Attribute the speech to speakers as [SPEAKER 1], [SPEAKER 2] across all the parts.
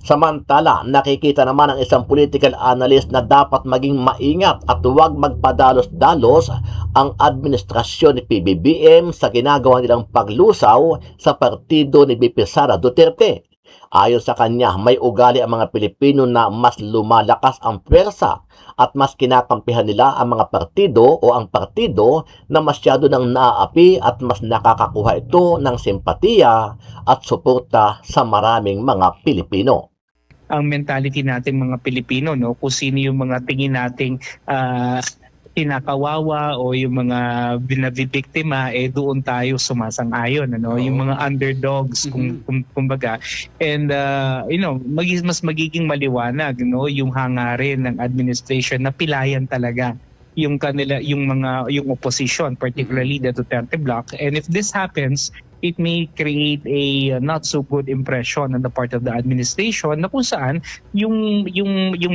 [SPEAKER 1] Samantala, nakikita naman ng isang political analyst na dapat maging maingat at huwag magpadalos-dalos ang administrasyon ni PBBM sa ginagawa nilang paglusaw sa partido ni BP Sara Duterte. Ayon sa kanya, may ugali ang mga Pilipino na mas lumalakas ang pwersa at mas kinakampihan nila ang mga partido o ang partido na masyado nang naaapi at mas nakakakuha ito ng simpatiya at suporta sa maraming mga Pilipino.
[SPEAKER 2] Ang mentality nating mga Pilipino, no, kung sino yung mga tingin nating kinakawawa o yung mga binabibiktima, doon tayo sumasang-ayon, ano, yung mga underdogs, kumbaga. And mas magiging maliwanag, no, yung hangarin ng administration na pilayan talaga yung opposition, particularly the Duterte bloc. And if this happens, it may create a not so good impression on the part of the administration na kung saan yung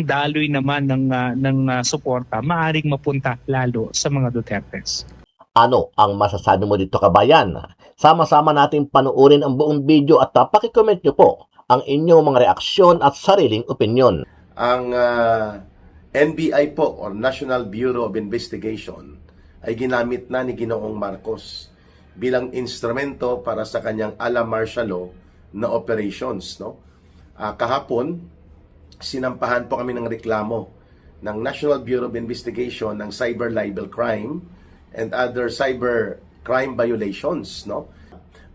[SPEAKER 2] daloy naman ng suporta maaring mapunta lalo sa mga Dutertes.
[SPEAKER 1] Ano ang masasabi mo dito, kabayan? Sama-sama nating panuorin ang buong video at paki-comment nyo po ang inyong mga reaksyon at sariling opinyon.
[SPEAKER 3] Ang NBI po, or National Bureau of Investigation, ay ginamit na ni Ginoong Marcos bilang instrumento para sa kanyang a la martial law na operations, no? Kahapon, sinampahan po kami ng reklamo ng National Bureau of Investigation ng cyber libel crime and other cyber crime violations, no?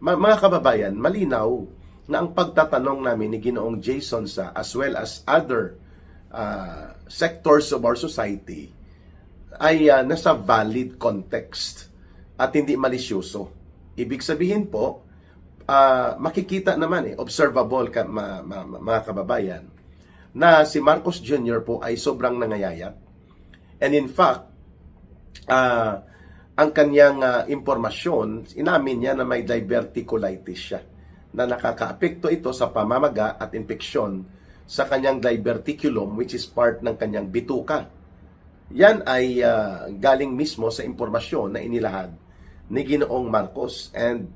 [SPEAKER 3] Mga kababayan, malinaw na ang pagtatanong namin ni Ginoong Jason Sa as well as other sectors of our society ay nasa valid context at hindi malisyoso. Ibig sabihin po, makikita naman, observable mga kababayan, na si Marcos Jr. po ay sobrang nangayayat. And in fact, ang kanyang impormasyon, inamin niya na may diverticulitis siya, na nakakaapekto ito sa pamamaga at infeksyon sa kanyang diverticulum, which is part ng kanyang bituka. Yan ay galing mismo sa impormasyon na inilahad ni Ginoong Marcos, and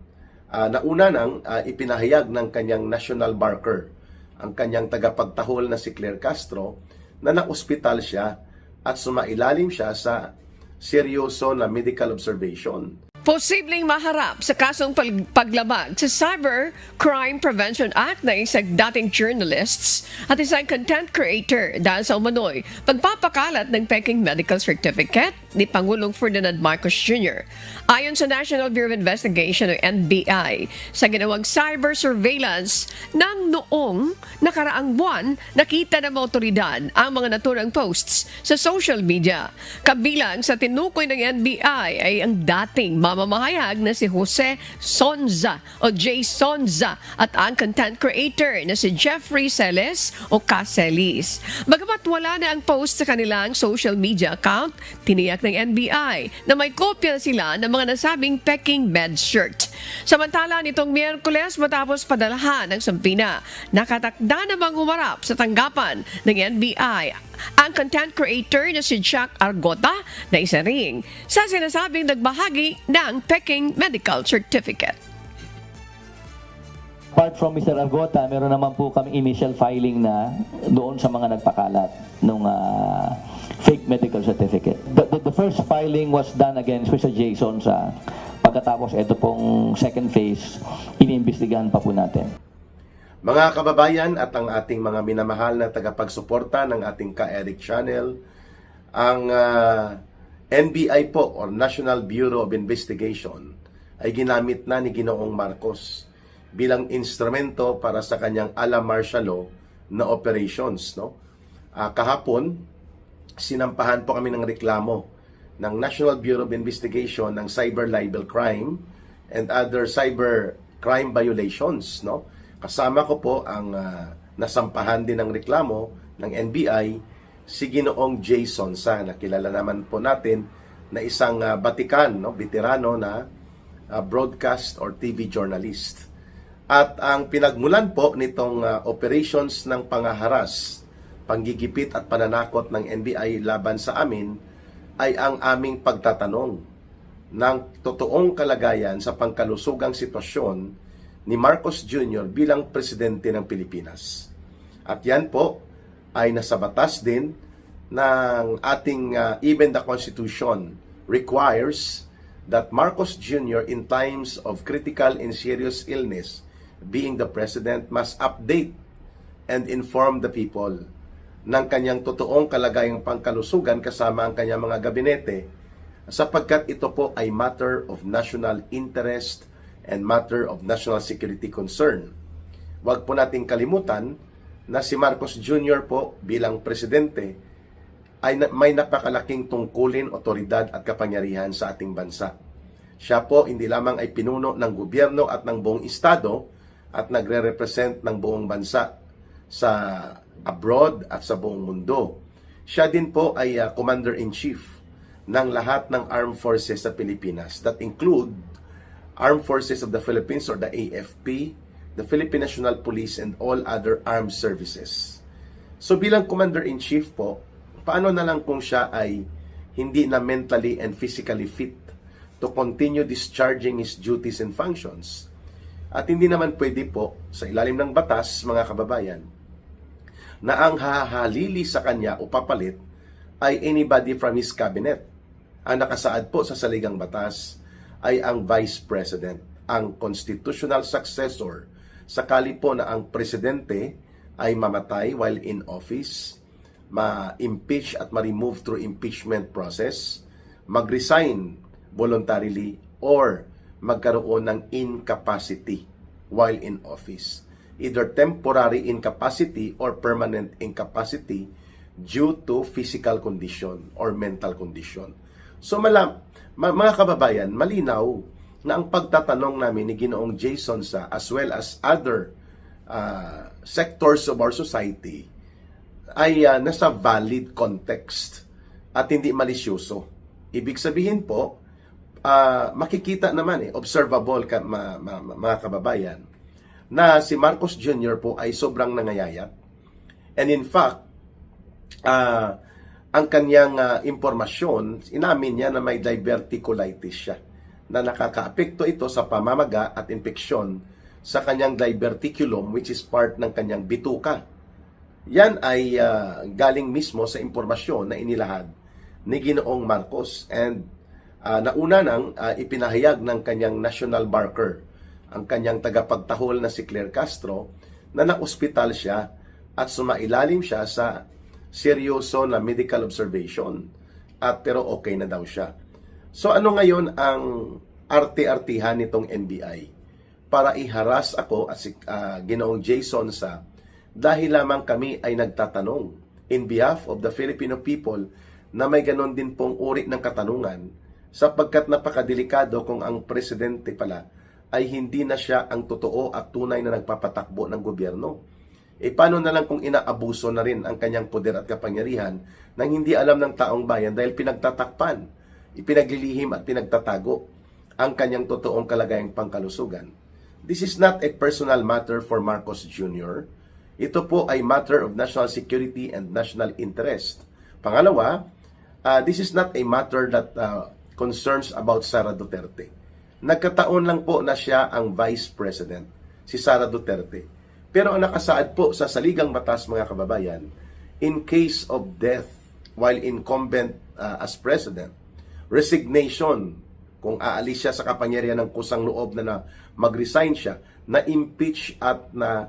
[SPEAKER 3] nauna nang ipinahayag ng kanyang national barker, ang kanyang tagapagtahol na si Claire Castro, na na-ospital siya at sumailalim siya sa seryoso na medical observation.
[SPEAKER 4] Posibleng maharap sa kasong paglabag sa Cyber Crime Prevention Act na isang dating journalists at isang content creator dahil sa umano'y pagpapakalat ng peking medical certificate ni Pangulong Ferdinand Marcos Jr. Ayon sa National Bureau of Investigation o NBI, sa ginawang cyber surveillance ng noong nakaraang buwan, nakita ng mga otoridad ang mga naturang posts sa social media. Kabilang sa tinukoy ng NBI ay ang dating mamamahayag na si Jose Sonza o Jay Sonza at ang content creator na si Jeffrey Celes o Cacelis. Bagamat wala na ang post sa kanilang social media account, tiniyak ng NBI na may kopya sila ng mga nasabing peking med shirt. Samantala, nitong Miyerkules matapos padalahan ng sampina, nakatakda namang humarap sa tanggapan ng NBI ang content creator na si Jack Argota na isa ring sa sinasabing nagbahagi ng peking medical certificate.
[SPEAKER 5] Apart from Mr. Argota, meron naman po kami initial filing na doon sa mga nagpakalat ng fake medical certificate. The first filing was done against Mr. Jason Sa. Pagkatapos ito pong second phase, iniimbestigahan pa po natin.
[SPEAKER 3] Mga kababayan at ang ating mga minamahal na tagapagsuporta ng ating Ka-Eric Channel, ang NBI po, or National Bureau of Investigation, ay ginamit na ni Ginoong Marcos bilang instrumento para sa kanyang a la martial law na operations, no? Kahapon, sinampahan po kami ng reklamo ng National Bureau of Investigation ng cyber libel crime and other cyber crime violations, no? Kasama ko po ang nasampahan din ng reklamo ng NBI, si Ginoong Jason Sa, na kilala naman po natin na isang batikan, no, veterano na broadcast or TV journalist. At ang pinagmulan po nitong operations ng pangaharas, panggigipit at pananakot ng NBI laban sa amin ay ang aming pagtatanong ng totoong kalagayan sa pangkalusugang sitwasyon ni Marcos Jr. bilang presidente ng Pilipinas. At yan po ay nasa batas din ng ating, even the Constitution requires that Marcos Jr. in times of critical and serious illness, being the President, must update and inform the people ng kanyang totoong kalagayang pangkalusugan kasama ang kanyang mga gabinete, sapagkat ito po ay matter of national interest and matter of national security concern. Huwag po nating kalimutan na si Marcos Jr. po bilang presidente ay may napakalaking tungkulin, otoridad at kapangyarihan sa ating bansa. Siya po hindi lamang ay pinuno ng gobyerno at ng buong estado at nagre-represent ng buong bansa sa abroad at sa buong mundo. Siya din po ay Commander-in-Chief ng lahat ng armed forces sa Pilipinas, that include Armed Forces of the Philippines or the AFP, the Philippine National Police, and all other armed services. So bilang Commander-in-Chief po, paano na lang kung siya ay hindi na mentally and physically fit to continue discharging his duties and functions? At hindi naman pwede po sa ilalim ng batas, mga kababayan, na ang hahalili sa kanya o papalit ay anybody from his cabinet. Ang nakasaad po sa saligang batas ay ang Vice President, ang constitutional successor, sakali po na ang presidente ay mamatay while in office, ma-impeach at ma-remove through impeachment process, mag-resign voluntarily, or magkaroon ng incapacity while in office. Either temporary incapacity or permanent incapacity due to physical condition or mental condition. So mga kababayan, malinaw na ang pagtatanong namin ni Ginoong Jason Sa as well as other sectors of our society ay nasa valid context at hindi malisyoso. Ibig sabihin po, makikita naman observable mga kababayan, na si Marcos Jr. po ay sobrang nangayayat. And in fact, ang kanyang impormasyon, inamin niya na may diverticulitis siya, na nakakaapekto ito sa pamamaga at infeksyon sa kanyang diverticulum, which is part ng kanyang bituka. Yan ay galing mismo sa impormasyon na inilahad ni Ginoong Marcos, and nauna nang ipinahayag ng kanyang national barker, ang kanyang tagapagtahol na si Claire Castro, na na-ospital siya at sumailalim siya sa seryoso na medical observation, pero okay na daw siya. So ano ngayon ang arte-artihan nitong NBI para iharas ako at si Ginoong Jason Sa, dahil lamang kami ay nagtatanong in behalf of the Filipino people na may ganon din pong uri ng katanungan, sapagkat napakadelikado kung ang presidente pala ay hindi na siya ang totoo at tunay na nagpapatakbo ng gobyerno. Paano na lang kung inaabuso na rin ang kanyang poder at kapangyarihan nang hindi alam ng taong bayan dahil pinagtatakpan, ipinaglilihim at pinagtatago ang kanyang totoong kalagayang pangkalusugan. This is not a personal matter for Marcos Jr. Ito po ay matter of national security and national interest. Pangalawa, this is not a matter that concerns about Sara Duterte. Nagkataon lang po na siya ang Vice President, si Sara Duterte. Pero ang nakasaad po sa saligang batas, mga kababayan, in case of death while incumbent as President, resignation, kung aalis siya sa kapangyarihan ng kusang loob na mag-resign siya, na-impeach at na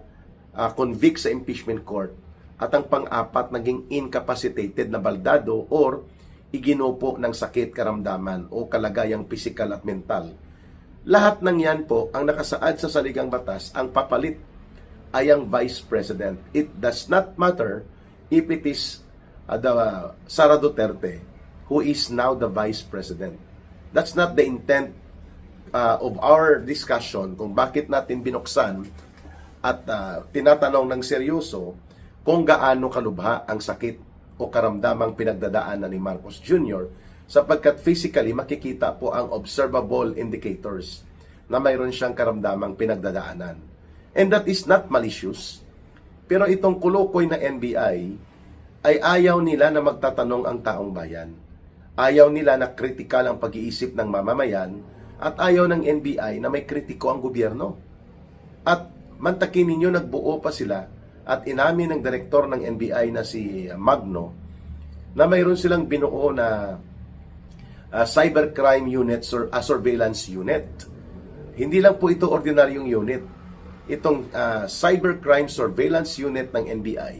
[SPEAKER 3] convict sa impeachment court, at ang pang-apat naging incapacitated na baldado or iginupo ng sakit, karamdaman o kalagayang pisikal at mental. Lahat ng yan po ang nakasaad sa saligang batas, ang papalit ay ang Vice President. It does not matter if it is Sara Duterte who is now the Vice President. That's not the intent of our discussion kung bakit natin binuksan at tinatanong ng seryoso kung gaano kalubha ang sakit o karamdamang pinagdadaanan ni Marcos Jr. sapagkat physically makikita po ang observable indicators na mayroon siyang karamdamang pinagdadaanan. And that is not malicious. Pero itong kulukoy na NBI ay ayaw nila na magtatanong ang taong bayan. Ayaw nila na kritikal ang pag-iisip ng mamamayan at ayaw ng NBI na may kritiko ang gobyerno. At mantakin ninyo, nagbuo pa sila at inamin ng direktor ng NBI na si Magno na mayroon silang binuo na cybercrime unit or surveillance unit. Hindi lang po ito ordinaryong unit. Itong cybercrime surveillance unit ng NBI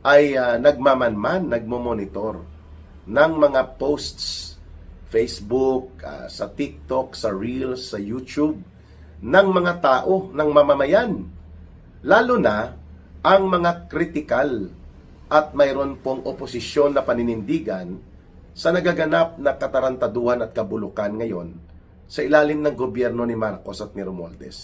[SPEAKER 3] ay nagmomonitor ng mga posts Facebook, sa TikTok, sa Reels, sa YouTube ng mga tao, ng mamamayan. Lalo na ang mga critical at mayroon pong oposisyon na paninindigan sa nagaganap na katarantaduhan at kabulukan ngayon sa ilalim ng gobyerno ni Marcos at ni Romualdez.